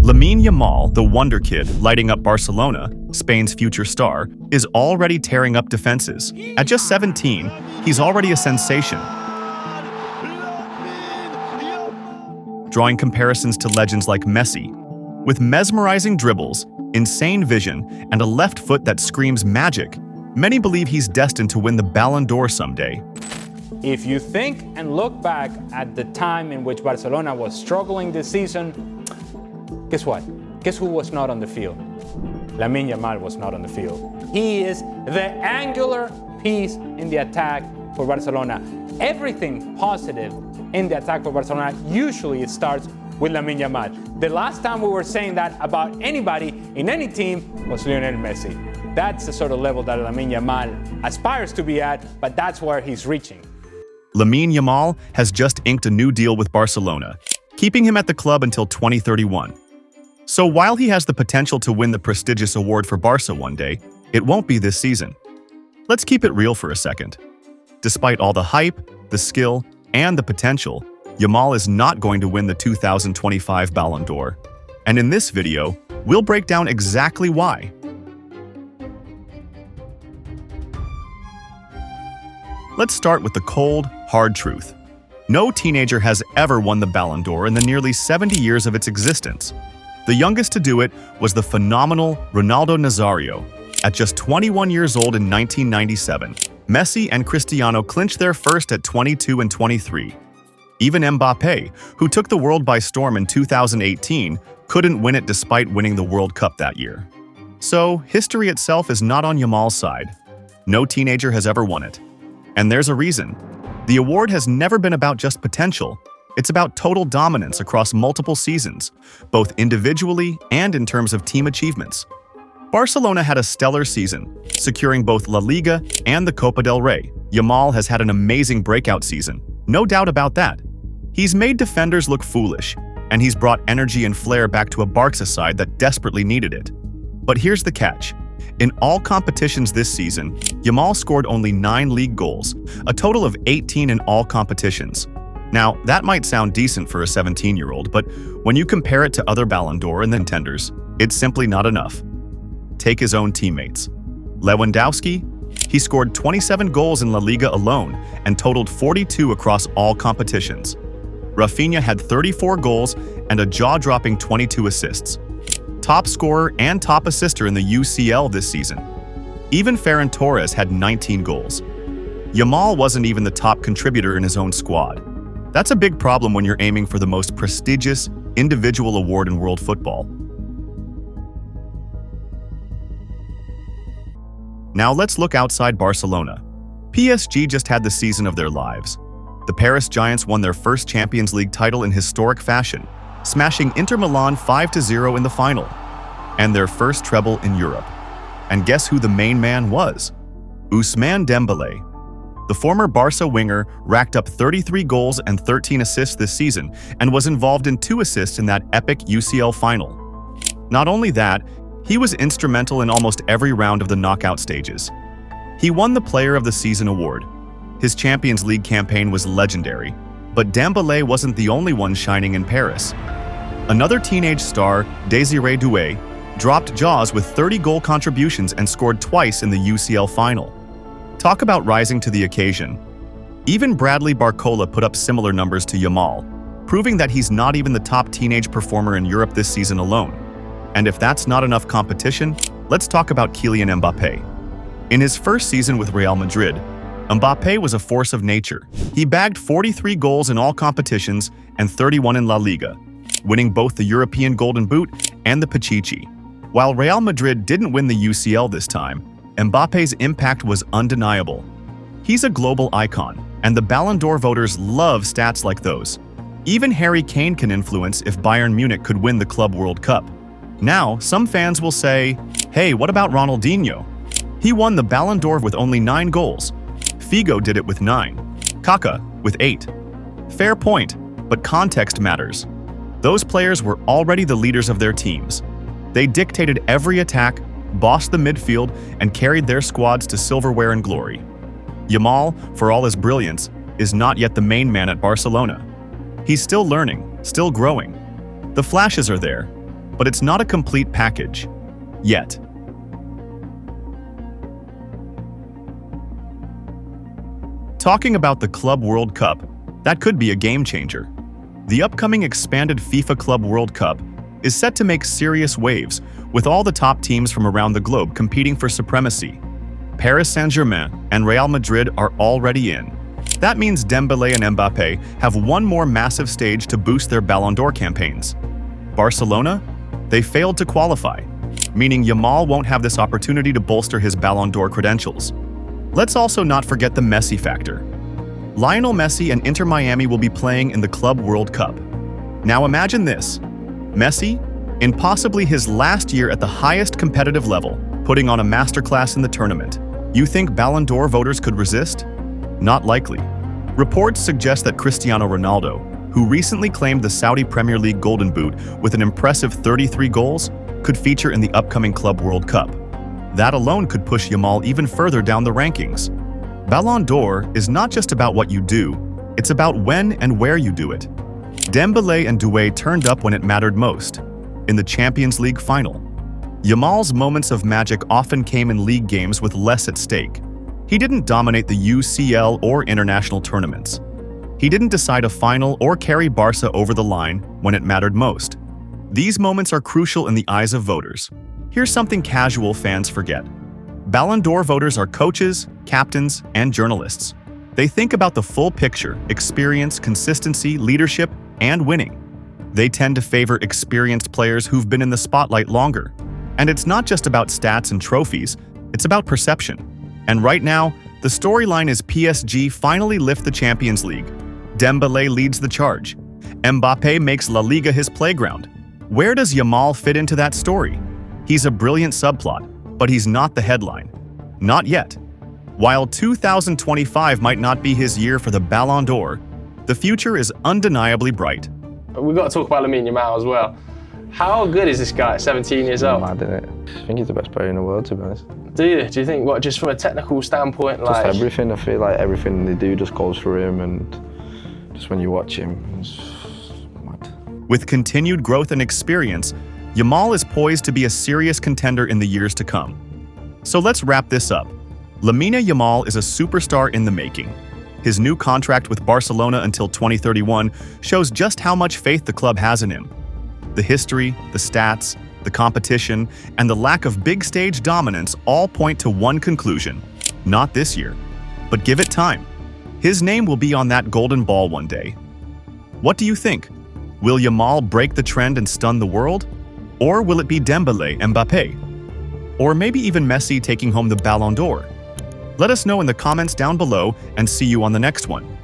Lamine Yamal, the wonderkid lighting up Barcelona, Spain's future star, is already tearing up defenses. At just 17, he's already a sensation, drawing comparisons to legends like Messi. With mesmerizing dribbles, insane vision, and a left foot that screams magic, many believe he's destined to win the Ballon d'Or someday. If you think and look back at the time in which Barcelona was struggling this season, guess what? Guess who was not on the field? Lamine Yamal was not on the field. He is the angular piece in the attack for Barcelona. Everything positive in the attack for Barcelona usually it starts with Lamine Yamal. The last time we were saying that about anybody in any team was Lionel Messi. That's the sort of level that Lamine Yamal aspires to be at, but that's where he's reaching. Lamine Yamal has just inked a new deal with Barcelona, keeping him at the club until 2031. So while he has the potential to win the prestigious award for Barça one day, it won't be this season. Let's keep it real for a second. Despite all the hype, the skill, and the potential, Yamal is not going to win the 2025 Ballon d'Or. And in this video, we'll break down exactly why. Let's start with the cold, hard truth. No teenager has ever won the Ballon d'Or in the nearly 70 years of its existence. The youngest to do it was the phenomenal Ronaldo Nazario. At just 21 years old in 1997, Messi and Cristiano clinched their first at 22 and 23. Even Mbappé, who took the world by storm in 2018, couldn't win it despite winning the World Cup that year. So, history itself is not on Yamal's side. No teenager has ever won it. And there's a reason. The award has never been about just potential. It's about total dominance across multiple seasons, both individually and in terms of team achievements. Barcelona had a stellar season, securing both La Liga and the Copa del Rey. Yamal has had an amazing breakout season, no doubt about that. He's made defenders look foolish, and he's brought energy and flair back to a Barça side that desperately needed it. But here's the catch. In all competitions this season, Yamal scored only 9 league goals, a total of 18 in all competitions. Now, that might sound decent for a 17-year-old, but when you compare it to other Ballon d'Or and contenders, it's simply not enough. Take his own teammates. Lewandowski, he scored 27 goals in La Liga alone and totaled 42 across all competitions. Rafinha had 34 goals and a jaw-dropping 22 assists. Top scorer and top assister in the UCL this season. Even Ferran Torres had 19 goals. Yamal wasn't even the top contributor in his own squad. That's a big problem when you're aiming for the most prestigious individual award in world football. Now let's look outside Barcelona. PSG just had the season of their lives. The Paris Giants won their first Champions League title in historic fashion, smashing Inter Milan 5-0 in the final, and their first treble in Europe. And guess who the main man was? Ousmane Dembélé. The former Barça winger racked up 33 goals and 13 assists this season and was involved in 2 assists in that epic UCL final. Not only that, he was instrumental in almost every round of the knockout stages. He won the Player of the Season award. His Champions League campaign was legendary, but Dembélé wasn't the only one shining in Paris. Another teenage star, Désiré Doué, dropped jaws with 30 goal contributions and scored twice in the UCL final. Talk about rising to the occasion. Even Bradley Barcola put up similar numbers to Yamal, proving that he's not even the top teenage performer in Europe this season alone. And if that's not enough competition, let's talk about Kylian Mbappé. In his first season with Real Madrid, Mbappé was a force of nature. He bagged 43 goals in all competitions and 31 in La Liga, winning both the European Golden Boot and the Pichichi. While Real Madrid didn't win the UCL this time, Mbappé's impact was undeniable. He's a global icon, and the Ballon d'Or voters love stats like those. Even Harry Kane can influence if Bayern Munich could win the Club World Cup. Now, some fans will say, hey, what about Ronaldinho? He won the Ballon d'Or with only 9 goals. Figo did it with 9. Kaká with 8. Fair point, but context matters. Those players were already the leaders of their teams. They dictated every attack, bossed the midfield, and carried their squads to silverware and glory. Yamal, for all his brilliance, is not yet the main man at Barcelona. He's still learning, still growing. The flashes are there, but it's not a complete package. Yet. Talking about the Club World Cup, that could be a game changer. The upcoming expanded FIFA Club World Cup is set to make serious waves, with all the top teams from around the globe competing for supremacy. Paris Saint-Germain and Real Madrid are already in. That means Dembélé and Mbappé have one more massive stage to boost their Ballon d'Or campaigns. Barcelona? They failed to qualify, meaning Yamal won't have this opportunity to bolster his Ballon d'Or credentials. Let's also not forget the Messi factor. Lionel Messi and Inter Miami will be playing in the Club World Cup. Now imagine this. Messi, in possibly his last year at the highest competitive level, putting on a masterclass in the tournament. You think Ballon d'Or voters could resist? Not likely. Reports suggest that Cristiano Ronaldo, who recently claimed the Saudi Premier League Golden Boot with an impressive 33 goals, could feature in the upcoming Club World Cup. That alone could push Yamal even further down the rankings. Ballon d'Or is not just about what you do, it's about when and where you do it. Dembélé and Doué turned up when it mattered most, in the Champions League final. Yamal's moments of magic often came in league games with less at stake. He didn't dominate the UCL or international tournaments. He didn't decide a final or carry Barça over the line when it mattered most. These moments are crucial in the eyes of voters. Here's something casual fans forget. Ballon d'Or voters are coaches, captains, and journalists. They think about the full picture: experience, consistency, leadership, and winning. They tend to favor experienced players who've been in the spotlight longer. And it's not just about stats and trophies, it's about perception. And right now, the storyline is PSG finally lift the Champions League. Dembélé leads the charge. Mbappé makes La Liga his playground. Where does Yamal fit into that story? He's a brilliant subplot, but he's not the headline. Not yet. While 2025 might not be his year for the Ballon d'Or, the future is undeniably bright. We've got to talk about Lamine Yamal as well. How good is this guy at 17 years old? Mad, innit? I think he's the best player in the world, to be honest. Do you? Do you think, what, just from a technical standpoint? Just everything. I feel like everything they do just goes through him, and just when you watch him, it's mad. With continued growth and experience, Yamal is poised to be a serious contender in the years to come. So let's wrap this up. Lamine Yamal is a superstar in the making. His new contract with Barcelona until 2031 shows just how much faith the club has in him. The history, the stats, the competition, and the lack of big stage dominance all point to one conclusion: not this year. But give it time. His name will be on that golden ball one day. What do you think? Will Yamal break the trend and stun the world? Or will it be Dembélé, Mbappé? Or maybe even Messi taking home the Ballon d'Or? Let us know in the comments down below, and see you on the next one.